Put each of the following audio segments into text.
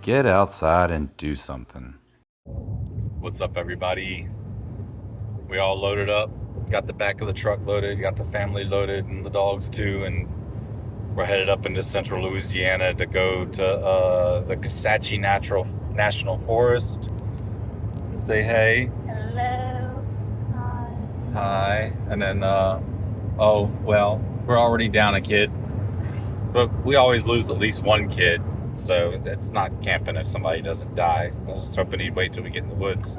Get outside and do something. What's up, everybody? We all loaded up, got the back of the truck loaded, got the family loaded, and the dogs too, and we're headed up into central Louisiana to go to the Kisatchie National Forest. Say hey. Hello. Hi. Hi. And then, oh, well, we're already down a kid, but we always lose at least one kid, so it's not camping if somebody doesn't die. I was just hoping he'd wait till we get in the woods.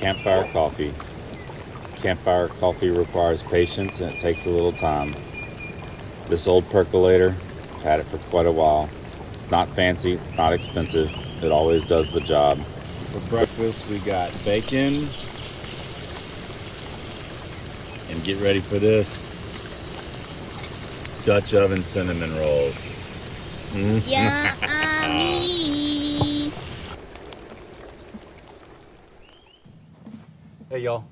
Campfire coffee. Campfire coffee requires patience and it takes a little time. This old percolator, I've had it for quite a while. It's not fancy, it's not expensive, it always does the job. For breakfast we got bacon, and get ready for this, Dutch oven cinnamon rolls. Yummy. Hey y'all,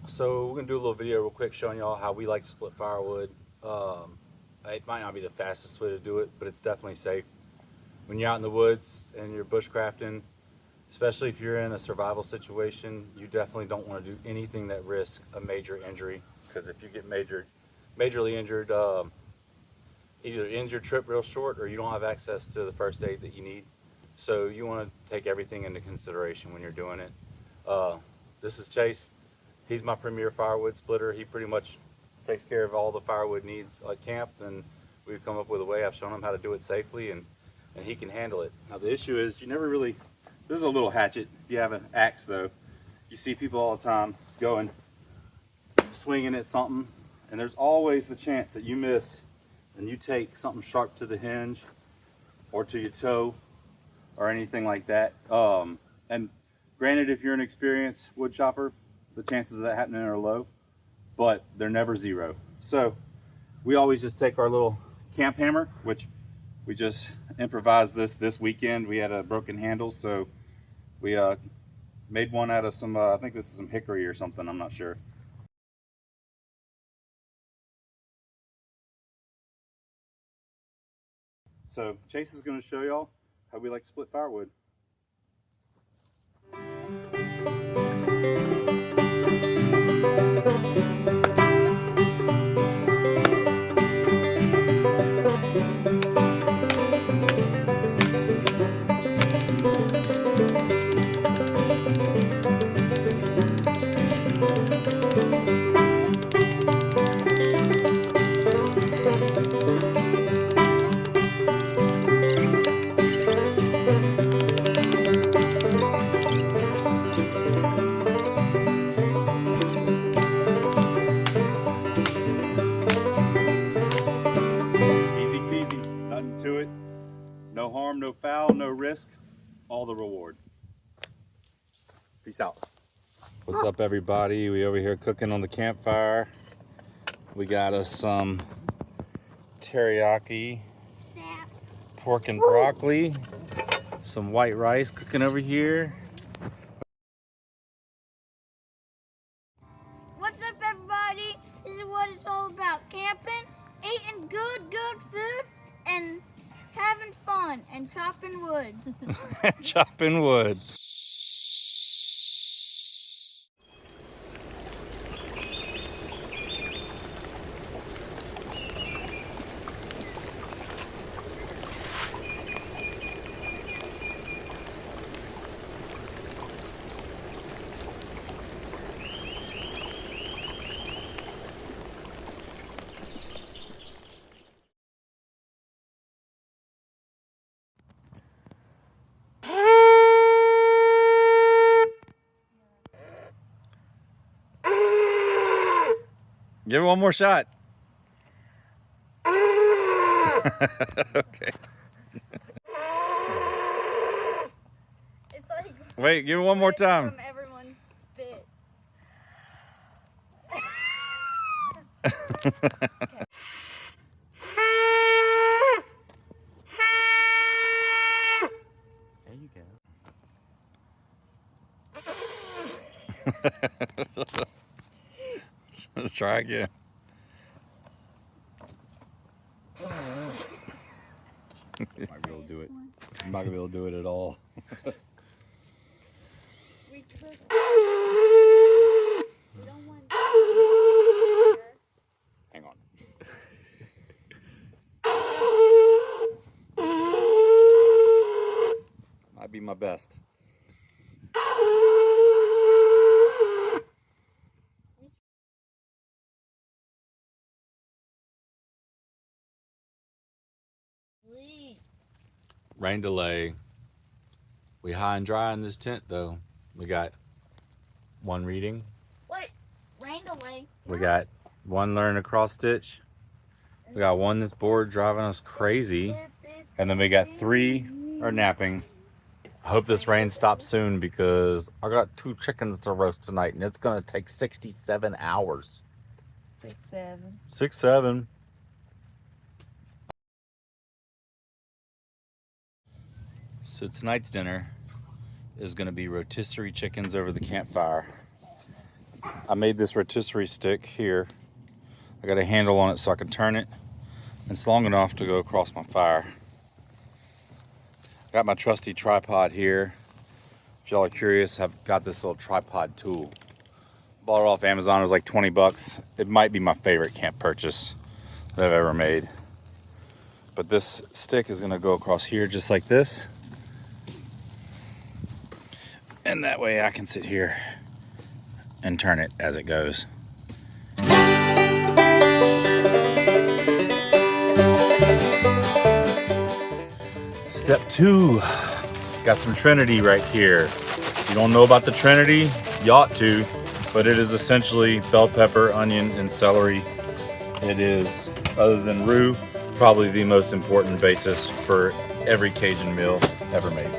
so we're gonna do a little video real quick showing y'all how we like to split firewood. It might not be the fastest way to do it, but it's definitely safe. When you're out in the woods and you're bushcrafting, especially if you're in a survival situation, you definitely don't want to do anything that risks a major injury, because if you get majorly injured, either ends your trip real short or you don't have access to the first aid that you need. So you want to take everything into consideration when you're doing it. This is Chase. He's my premier firewood splitter. He pretty much takes care of all the firewood needs at camp, and we've come up with a way. I've shown him how to do it safely, and he can handle it. Now the issue is you never really, this is a little hatchet. If you have an axe though, you see people all the time going, swinging at something, and there's always the chance that you miss and you take something sharp to the hinge or to your toe or anything like that. And granted, if you're an experienced wood chopper, the chances of that happening are low, but they're never zero. So we always just take our little camp hammer, which we just improvised this weekend. We had a broken handle, so we made one out of some, I think this is some hickory or something, I'm not sure. So Chase is going to show y'all how we like to split firewood. To it. No harm, no foul, no risk, all the reward. Peace out. What's up, everybody? We over here cooking on the campfire. We got us some teriyaki pork and broccoli, some white rice cooking over here. What's up, everybody? This is what it's all about, camping eating good food and having fun and chopping wood. Chopping wood. Give it one more shot. Okay. It's like Wait, give it one more time. from everyone's spit. There you go. Let's try again. I'm not gonna be able to do it. I'm not gonna be able to do it at all. We could. We don't want. Hang on. Might be my best. Rain delay. We high and dry in this tent though. We got one reading. Wait, rain delay. We got one learning a cross stitch. We got one that's bored driving us crazy. And then we got 3 are napping. I hope this rain stops soon because I got 2 chickens to roast tonight and it's gonna take 67 hours. 6, 7. 6, 7. So tonight's dinner is gonna be rotisserie chickens over the campfire. I made this rotisserie stick here. I got a handle on it so I can turn it. It's long enough to go across my fire. Got my trusty tripod here. If y'all are curious, I've got this little tripod tool. Bought it off Amazon, it was like 20 bucks. It might be my favorite camp purchase that I've ever made. But this stick is gonna go across here just like this. And that way I can sit here and turn it as it goes. Step 2, got some Trinity right here. If you don't know about the Trinity, you ought to, but it is essentially bell pepper, onion, and celery. It is, other than roux, probably the most important basis for every Cajun meal ever made.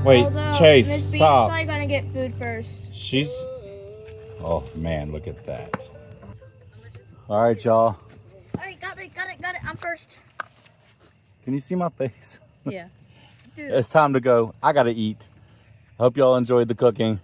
Wait, Chase, Miss B's stop. probably gonna get food first. She's... Oh man, look at that. All right, y'all. All right, got it. I'm first. Can you see my face? Yeah. Dude. It's time to go. I gotta eat. Hope y'all enjoyed the cooking.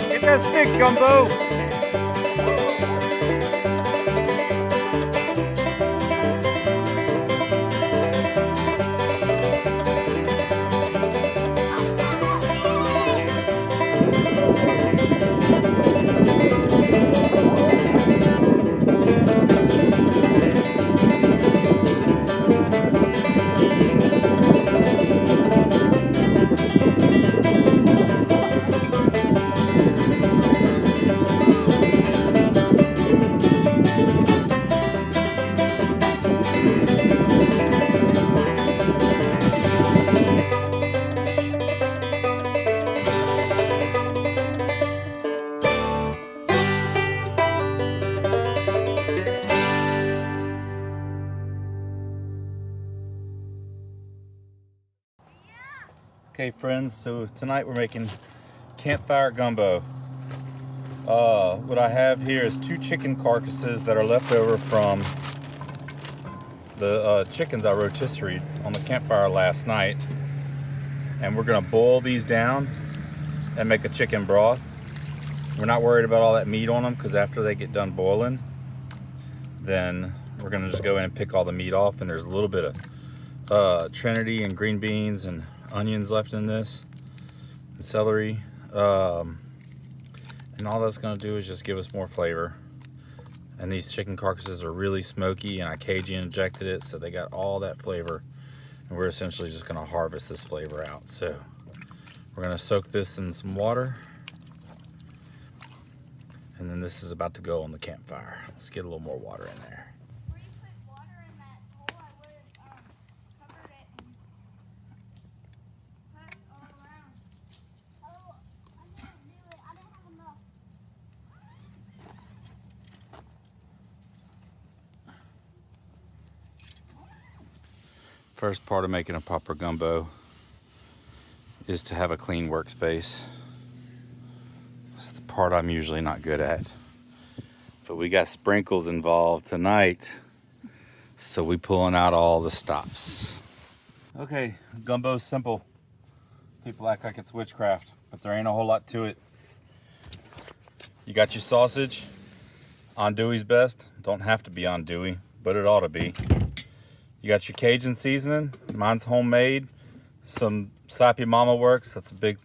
Get that stick, Gumbo! Okay friends, so tonight we're making campfire gumbo. What I have here is 2 chicken carcasses that are left over from the chickens I rotisserie on the campfire last night. And we're gonna boil these down and make a chicken broth. We're not worried about all that meat on them because after they get done boiling, then we're gonna just go in and pick all the meat off, and there's a little bit of Trinity and green beans and onions left in this, and celery, and all that's going to do is just give us more flavor. And these chicken carcasses are really smoky, and I Cajun injected it, so they got all that flavor, and we're essentially just going to harvest this flavor out. So we're going to soak this in some water, and then this is about to go on the campfire. Let's get a little more water in there. Where you put water in that bowl, I would have covered it and put all around. Oh, I didn't do it. I didn't have enough. First part of making a proper gumbo is to have a clean workspace. That's the part I'm usually not good at. But we got sprinkles involved tonight, so we pulling out all the stops. Okay, gumbo's simple. People act like it's witchcraft, but there ain't a whole lot to it. You got your sausage, andouille's best. Don't have to be andouille, but it ought to be. You got your Cajun seasoning, mine's homemade. Some Slappy Mama works, that's a big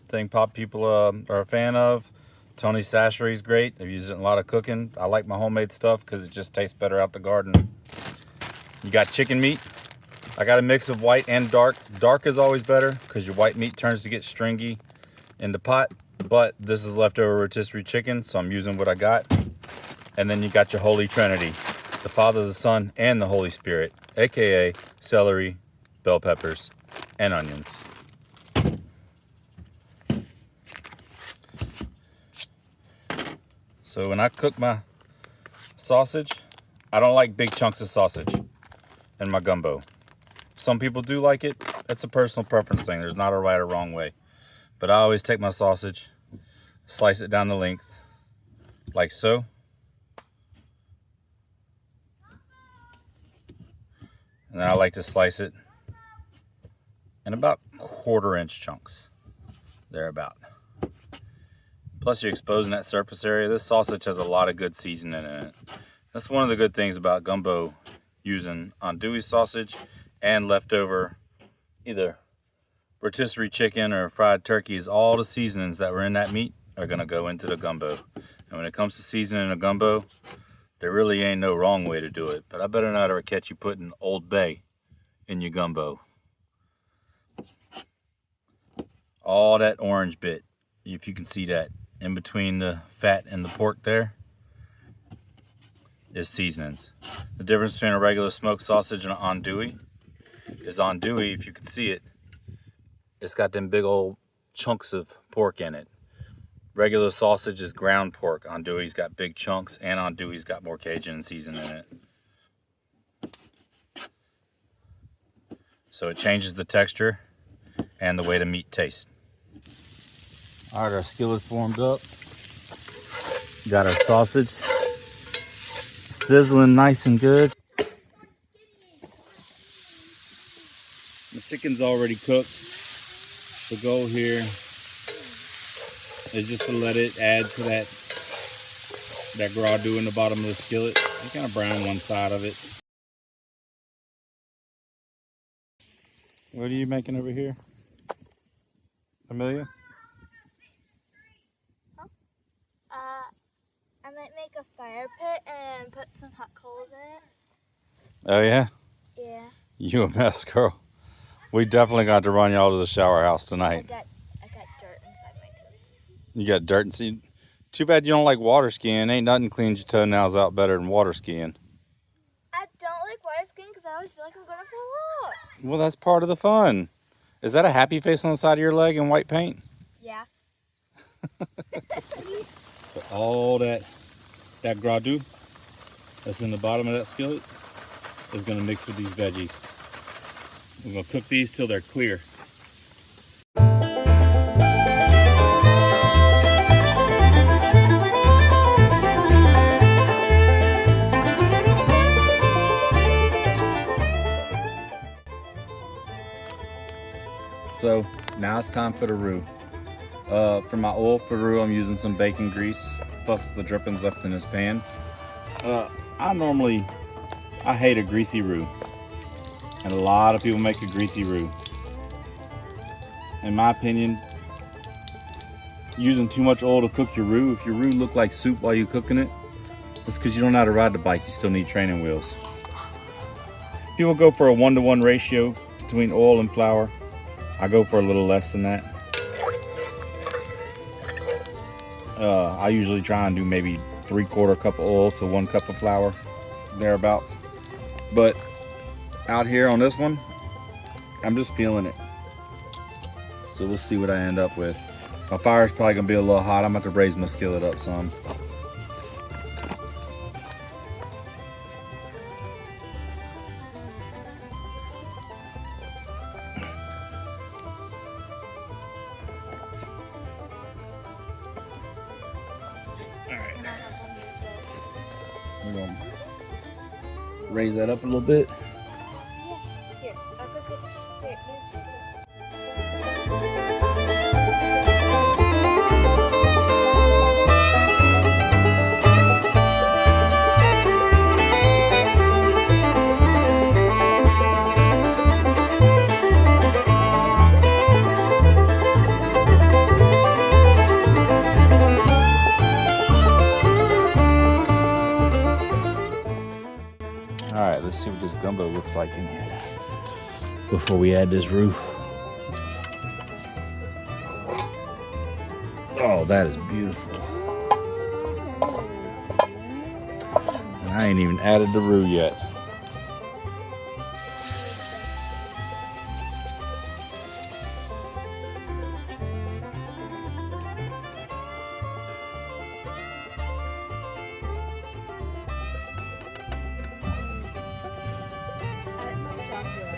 thing pop people are a fan of. Tony Chachere's great, I've used it in a lot of cooking. I like my homemade stuff because it just tastes better out the garden. You got chicken meat. I got a mix of white and dark. Dark is always better because your white meat turns to get stringy in the pot, but this is leftover rotisserie chicken, so I'm using what I got. And then you got your Holy Trinity, the Father, the Son, and the Holy Spirit, aka celery, bell peppers, and onions. So when I cook my sausage, I don't like big chunks of sausage in my gumbo. Some people do like it. It's a personal preference thing. There's not a right or wrong way. But I always take my sausage, slice it down the length, like so. And then I like to slice it in about 1/4-inch chunks, thereabout. Plus you're exposing that surface area. This sausage has a lot of good seasoning in it. That's one of the good things about gumbo, using andouille sausage and leftover either rotisserie chicken or fried turkey, is all the seasonings that were in that meat are gonna go into the gumbo. And when it comes to seasoning a gumbo, there really ain't no wrong way to do it. But I better not ever catch you putting Old Bay in your gumbo. All that orange bit, if you can see that, in between the fat and the pork there, is seasonings. The difference between a regular smoked sausage and an andouille is andouille, if you can see it, it's got them big old chunks of pork in it. Regular sausage is ground pork. Andouille's got big chunks, and andouille's got more Cajun seasoning in it. So it changes the texture and the way the meat tastes. All right, our skillet's warmed up. Got our sausage sizzling nice and good. The chicken's already cooked. The goal here is just to let it add to that gras doux in the bottom of the skillet. You kind of brown one side of it. What are you making over here, Amelia? I might make a fire pit and put some hot coals in it. Oh yeah? Yeah. You a mess, girl. We definitely got to run y'all to the shower house tonight. I got dirt inside my toes. You got dirt and see. Too bad you don't like water skiing. Ain't nothing cleans your toenails out better than water skiing. I don't like water skiing because I always feel like I'm gonna fall out. Well, that's part of the fun. Is that a happy face on the side of your leg in white paint? Yeah. So all that gras doux that's in the bottom of that skillet is going to mix with these veggies. We're going to cook these till they're clear. So now it's time for the roux. For my oil for roux, I'm using some bacon grease plus the drippings left in this pan. I hate a greasy roux, and a lot of people make a greasy roux. In my opinion, using too much oil to cook your roux, if your roux look like soup while you're cooking it, it's because you don't know how to ride the bike. You still need training wheels. People go for a 1-to-1 ratio between oil and flour. I go for a little less than that. I usually try and do maybe 3/4 cup of oil to 1 cup of flour, thereabouts. But out here on this one, I'm just feeling it. So we'll see what I end up with. My fire's probably gonna be a little hot. I'm gonna have to raise my skillet up some. We're gonna raise that up a little bit. Here, I'll cook it. Here, All right, let's see what this gumbo looks like in here before we add this roux. Oh, that is beautiful. And I ain't even added the roux yet.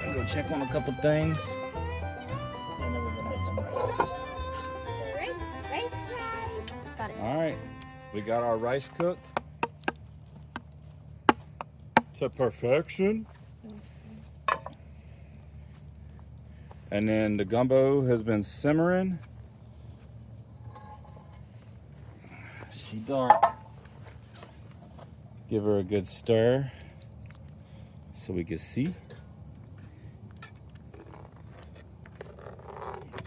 I'm gonna check on a couple things. And then we're gonna make some rice. rice. Got it. All right, we got our rice cooked to perfection. And then the gumbo has been simmering. She dark. Give her a good stir so we can see.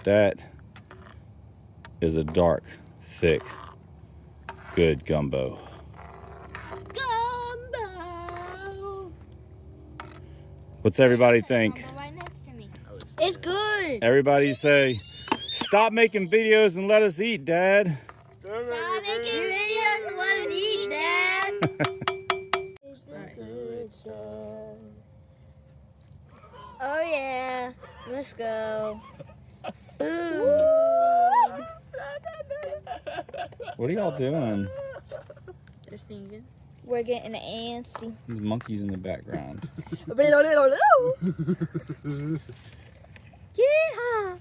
That is a dark, thick, good gumbo. Gumbo. What's everybody think? Right next to me. It's good. Everybody say, Stop making videos and let us eat, Dad. Stop making videos and let us eat, Dad. Oh yeah, let's go. Food. What are y'all doing? They're singing. We're getting antsy. There's monkeys in the background. Yeehaw!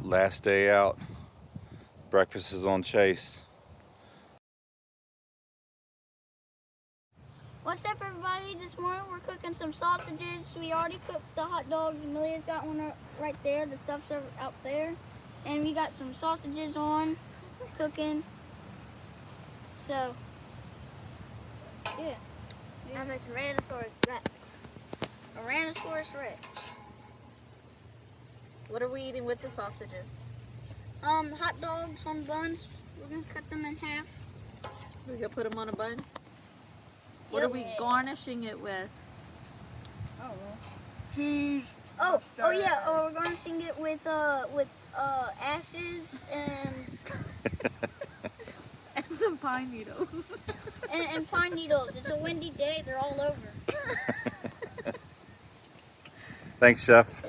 Last day out. Breakfast is on Chase. What's up, everybody? This morning we're cooking some sausages. We already cooked the hot dogs. Amelia's got one right there. The stuff's out there. And we got some sausages on cooking. So, yeah. I'm a Tyrannosaurus Rex. Tyrannosaurus Rex. What are we eating with the sausages? Hot dogs on buns. We're gonna cut them in half. We're gonna put them on a bun. What Yep. are we garnishing it with? I don't know. Cheese. Oh yeah. Oh, we're gonna sing it with ashes and And some pine needles. and pine needles. It's a windy day. They're all over. Thanks, Chef.